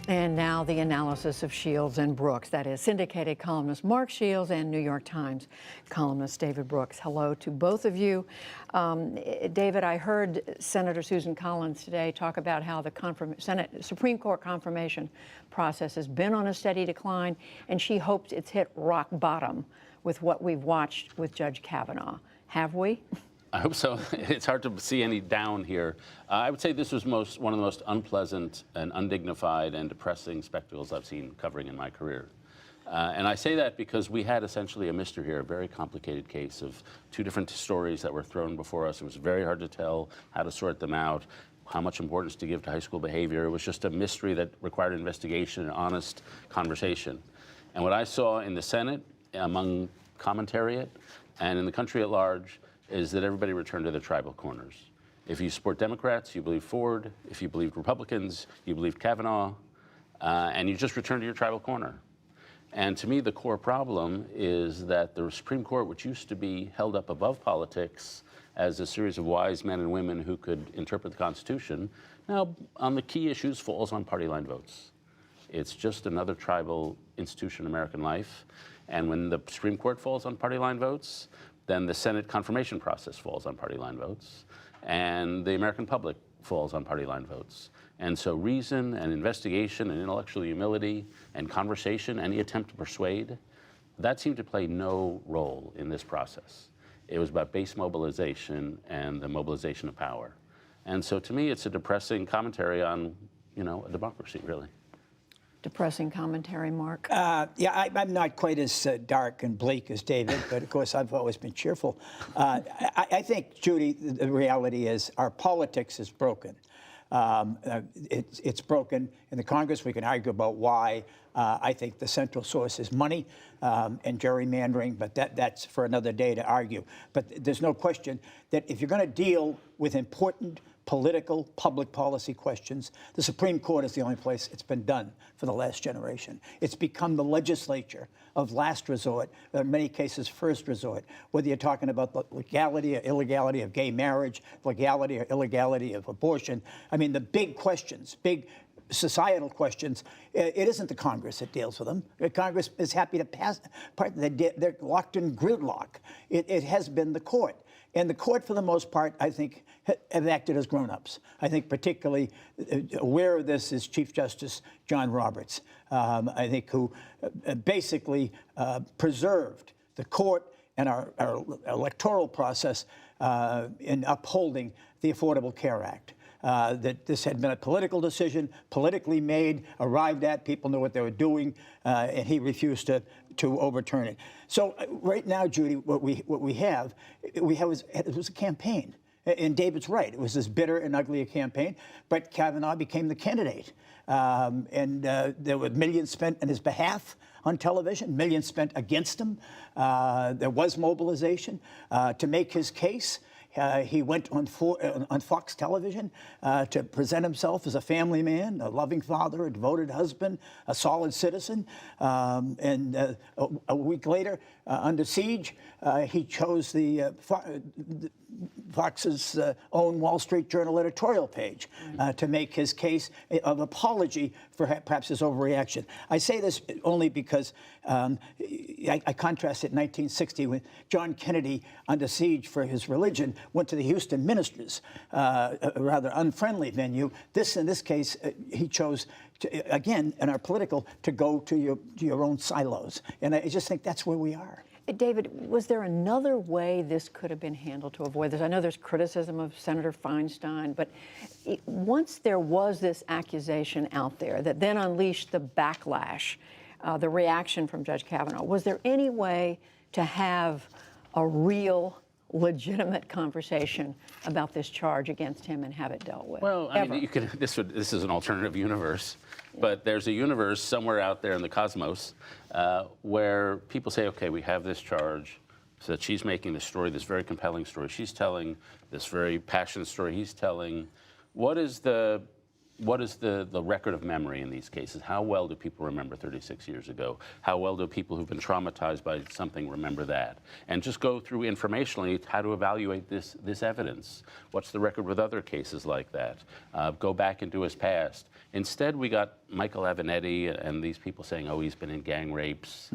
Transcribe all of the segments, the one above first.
And now the analysis of Shields and Brooks. That is syndicated columnist Mark Shields and New York Times columnist David Brooks. Hello to both of you. David, I heard Senator Susan Collins today talk about how the Supreme Court confirmation process has been on a steady decline, and she hopes it's hit rock bottom with what we've watched with Judge Kavanaugh. Have we? I hope so. It's hard to see any down here. I would say this was one of the most unpleasant and undignified and depressing spectacles I've seen covering in my career. And I say that because we had essentially a mystery here, a very complicated case of two different stories that were thrown before us. It was very hard to tell how to sort them out, how much importance to give to high school behavior. It was just a mystery that required investigation and honest conversation. And what I saw in the Senate, among commentariat, and in the country at large, is that everybody returned to their tribal corners. If you support Democrats, you believe Ford. If you believe Republicans, you believe Kavanaugh. And you just return to your tribal corner. And to me, the core problem is that the Supreme Court, which used to be held up above politics as a series of wise men and women who could interpret the Constitution, now on the key issues falls on party line votes. It's just another tribal institution in American life. And when the Supreme Court falls on party line votes, then the Senate confirmation process falls on party line votes, and the American public falls on party line votes. And so reason and investigation and intellectual humility and conversation, any attempt to persuade, that seemed to play no role in this process. It was about base mobilization and the mobilization of power. And so to me, it's a depressing commentary on, a democracy, really. Depressing commentary, Mark. Yeah, I'm not quite as dark and bleak as David, but of course I've always been cheerful. I think, Judy, the reality is our politics is broken. It's broken in the Congress. We can argue about why. I think the central source is money and gerrymandering, but that's for another day to argue. But there's no question that if you're going to deal with important political, public policy questions, the Supreme Court is the only place it's been done for the last generation. It's become the legislature of last resort, in many cases first resort, whether you're talking about the legality or illegality of gay marriage, legality or illegality of abortion. I mean, the big questions, big societal questions, it isn't the Congress that deals with them. Congress is happy to pass, they're locked in gridlock. It has been the court. And the court, for the most part, I think, have acted as grown-ups. I think particularly aware of this is Chief Justice John Roberts, I think, who basically preserved the court and our electoral process in upholding the Affordable Care Act. That this had been a political decision, politically made, arrived at, people knew what they were doing, and he refused to overturn it. So right now, Judy, what we have was a campaign. And David's right. It was this bitter and ugly a campaign, but Kavanaugh became the candidate. And there were millions spent on his behalf on television, millions spent against him. There was mobilization to make his case. He went on Fox television to present himself as a family man, a loving father, a devoted husband, a solid citizen. And a week later, under siege, he chose the Fox's own Wall Street Journal editorial page to make his case of apology for perhaps his overreaction. I say this only because I contrast it in 1960 when John Kennedy, under siege for his religion, went to the Houston Ministers, a rather unfriendly venue. In this case, he chose, again, in our political, to go to your own silos. And I just think that's where we are. David, was there another way this could have been handled to avoid this? I know there's criticism of Senator Feinstein, but once there was this accusation out there that then unleashed the backlash, the reaction from Judge Kavanaugh, was there any way to have a real, legitimate conversation about this charge against him and have it dealt with? Well, I mean, this is an alternative universe, but there's a universe somewhere out there in the cosmos where people say, okay, we have this charge, so that she's making this story, this very compelling story. She's telling this very passionate story. He's telling. What is the record of memory in these cases? How well do people remember 36 years ago? How well do people who've been traumatized by something remember that? And just go through informationally how to evaluate this evidence. What's the record with other cases like that? Go back into his past. Instead, we got Michael Avenatti and these people saying, oh, he's been in gang rapes.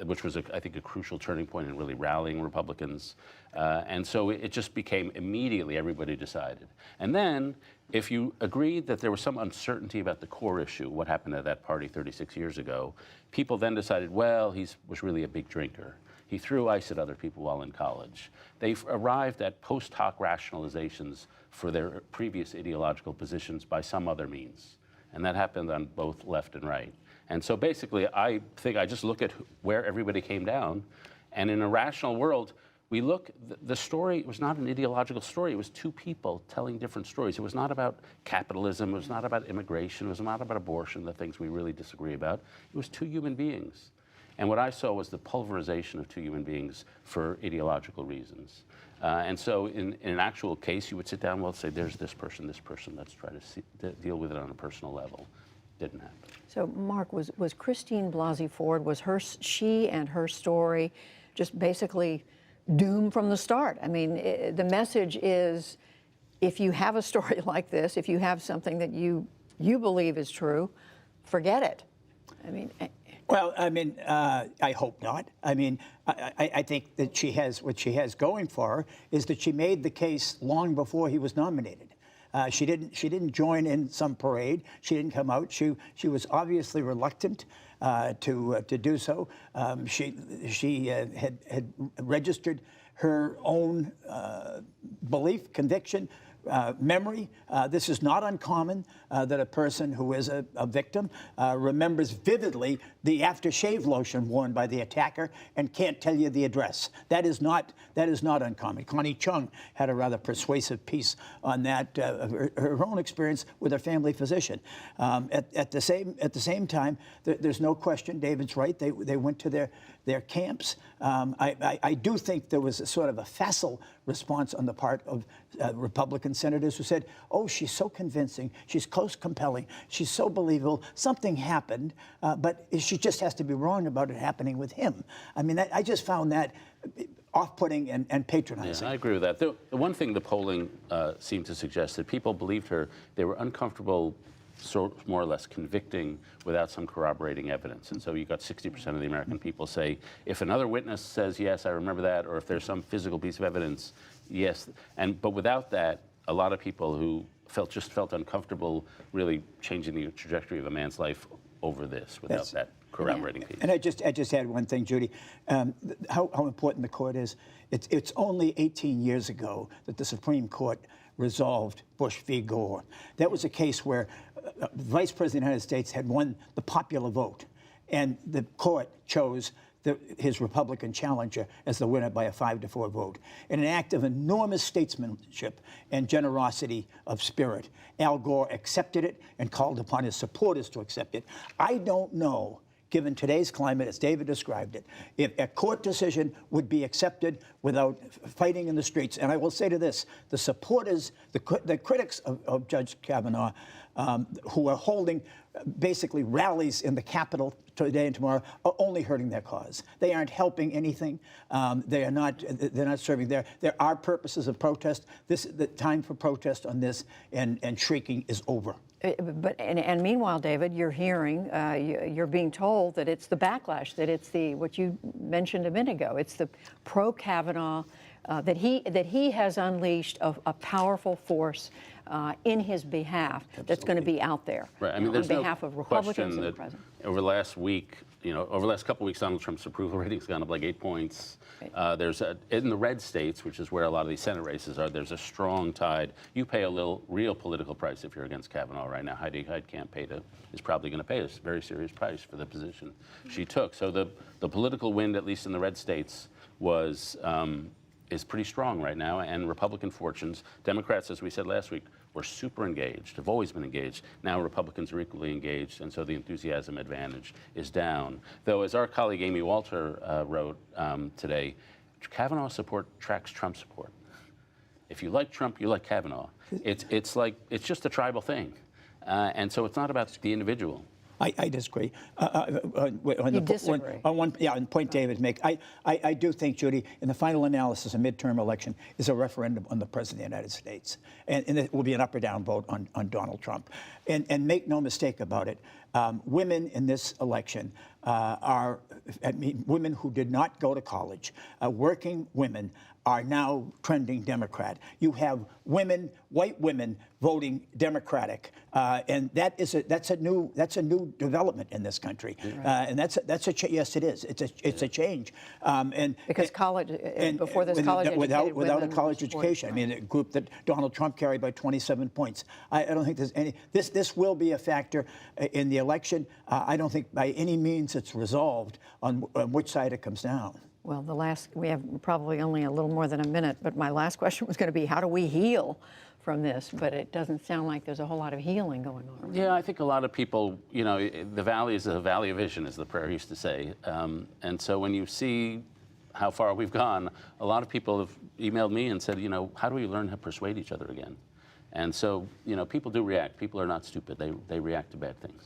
Which was, I think, a crucial turning point in really rallying Republicans. And so it just became immediately everybody decided. And then, if you agreed that there was some uncertainty about the core issue, what happened at that party 36 years ago, people then decided, well, he was really a big drinker. He threw ice at other people while in college. They've arrived at post hoc rationalizations for their previous ideological positions by some other means. And that happened on both left and right. And so basically, I think I just look at where everybody came down, and in a rational world, we look, the story was not an ideological story. It was two people telling different stories. It was not about capitalism. It was not about immigration. It was not about abortion, the things we really disagree about. It was two human beings. And what I saw was the pulverization of two human beings for ideological reasons. And so in an actual case, you would sit down, well, say, there's this person, let's try to deal with it on a personal level. Didn't happen. So, Mark, was Christine Blasey Ford, was she and her story just basically doomed from the start? I mean, the message is, if you have a story like this, if you have something that you believe is true, forget it. I mean... Well, I mean, I hope not. I mean, I think that what she has going for her is that she made the case long before he was nominated. She didn't join in some parade. She didn't come out. She was obviously reluctant to do so. She had registered her own belief, conviction, memory. This is not uncommon that a person who is a victim remembers vividly the aftershave lotion worn by the attacker and can't tell you the address. That is not uncommon. Connie Chung had a rather persuasive piece on that, her own experience with her family physician. At the same time, there's no question. David's right. They went to their camps. I do think there was a sort of a facile response on the part of Republican senators who said, oh, she's so convincing, she's close, compelling, she's so believable, something happened, but she just has to be wrong about it happening with him. I mean, I just found that off-putting and patronizing. Yeah, I agree with that. The one thing the polling seemed to suggest, that people believed her, they were uncomfortable more or less convicting without some corroborating evidence. And so you got 60% of the American people say, if another witness says, yes, I remember that, or if there's some physical piece of evidence, yes. But without that, a lot of people who felt uncomfortable really changing the trajectory of a man's life over this without that corroborating piece. And I just add one thing, Judy, how important the court is. It's only 18 years ago that the Supreme Court resolved Bush v. Gore. That was a case where the Vice President of the United States had won the popular vote, and the court chose his Republican challenger as the winner by a 5-4 vote. In an act of enormous statesmanship and generosity of spirit, Al Gore accepted it and called upon his supporters to accept it. I don't know, given today's climate, as David described it, if a court decision would be accepted without fighting in the streets. And I will say to this, the supporters, the critics of Judge Kavanaugh, who are holding basically rallies in the Capitol today and tomorrow, are only hurting their cause. They aren't helping anything. They're not serving. There are purposes of protest. The time for protest on this and shrieking is over. But meanwhile, David, you're hearing, you're being told that it's the backlash, that it's what you mentioned a minute ago. It's the pro-Kavanaugh, that he has unleashed a powerful force in his behalf. Absolutely. That's going to be out there. Right. I mean, there's on behalf of Republicans and the president. Over the last week, over the last couple of weeks, Donald Trump's approval rating's gone up like 8 points. There's in the red states, which is where a lot of these Senate races are, there's a strong tide. You pay a real political price if you're against Kavanaugh right now. Heidi Heitkamp is probably going to pay a very serious price for the position she took. So the political wind, at least in the red states, is pretty strong right now, and Republican fortunes. Democrats, as we said last week, were super engaged, have always been engaged. Now Republicans are equally engaged, and so the enthusiasm advantage is down. Though, as our colleague Amy Walter wrote today, Kavanaugh support tracks Trump support. If you like Trump, you like Kavanaugh. It's just a tribal thing. And so it's not about the individual. I disagree. On You disagree? On point David make. I do think, Judy, in the final analysis, a midterm election is a referendum on the President of the United States. And it will be an up or down vote on Donald Trump. And make no mistake about it, women in this election women who did not go to college, working women, are now trending Democrat. You have women, white women, voting Democratic, and that's a new development in this country, and yes, it is. It's a change. Because college before this college without a college education, I mean, a group that Donald Trump carried by 27 points. I don't think there's any. This will be a factor in the election. I don't think by any means it's resolved on which side it comes down. Well, we have probably only a little more than a minute, but my last question was going to be, how do we heal from this? But it doesn't sound like there's a whole lot of healing going on. Yeah, I think a lot of people, you know, the valley is a valley of vision, as the prayer used to say. And so when you see how far we've gone, a lot of people have emailed me and said, you know, how do we learn how to persuade each other again? And so, you know, people do react. People are not stupid. They react to bad things.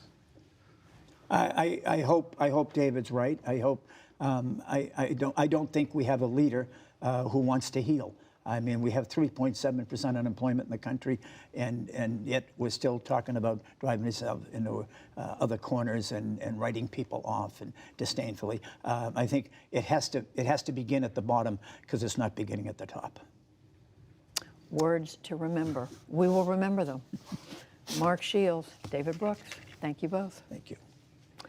I hope David's right. I hope. I don't think we have a leader who wants to heal. I mean, we have 3.7% unemployment in the country, and yet we're still talking about driving ourselves into other corners and writing people off and disdainfully. I think it has to begin at the bottom because it's not beginning at the top. Words to remember. We will remember them. Mark Shields, David Brooks, thank you both. Thank you.